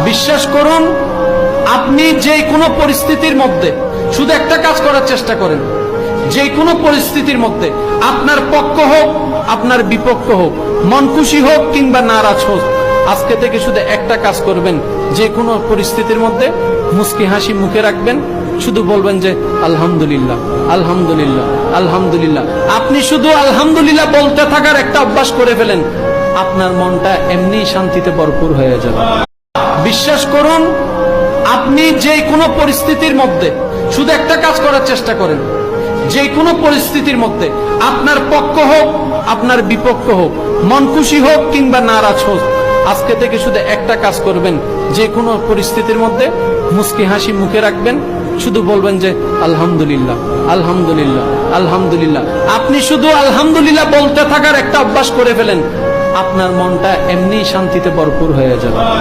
বিশ্বাস করুন, আপনি যে কোনো পরিস্থিতির মধ্যে শুধু একটা কাজ করার চেষ্টা করেন। যে কোনো পরিস্থিতির মধ্যে আপনার পক্ষ হোক, আপনার বিপক্ষ হোক, মন খুশি হোক কিংবা নারাজ হোক, আজকে থেকে শুধু একটা কাজ করবেন। যে কোনো পরিস্থিতির মধ্যে মুস্কি হাসি মুখে রাখবেন, শুধু বলবেন যে আলহামদুলিল্লাহ, আলহামদুলিল্লাহ, আলহামদুলিল্লাহ। আপনি শুধু আলহামদুলিল্লাহ বলতে থাকার একটা অভ্যাস করে ফেলেন, আপনার মনটা এমনি শান্তিতে ভরপুর হয়ে যাবে। বিশ্বাস করুন, আপনি যে কোনো পরিস্থিতির মধ্যে শুধু একটা কাজ করার চেষ্টা করেন। যে কোনো পরিস্থিতির মধ্যে আপনার পক্ষ হোক, আপনার বিপক্ষ হোক, মন খুশি হোক কিংবা নারাজ হোক, আজকে থেকে শুধু একটা কাজ করবেন। যে কোনো পরিস্থিতির মধ্যে মুস্কি হাসি মুখে রাখবেন, শুধু বলবেন যে আলহামদুলিল্লাহ, আলহামদুলিল্লাহ, আলহামদুলিল্লাহ। আপনি শুধু আলহামদুলিল্লাহ বলতে থাকার একটা অভ্যাস করে ফেলেন, আপনার মনটা এমনি শান্তিতে ভরপুর হয়ে যাবে।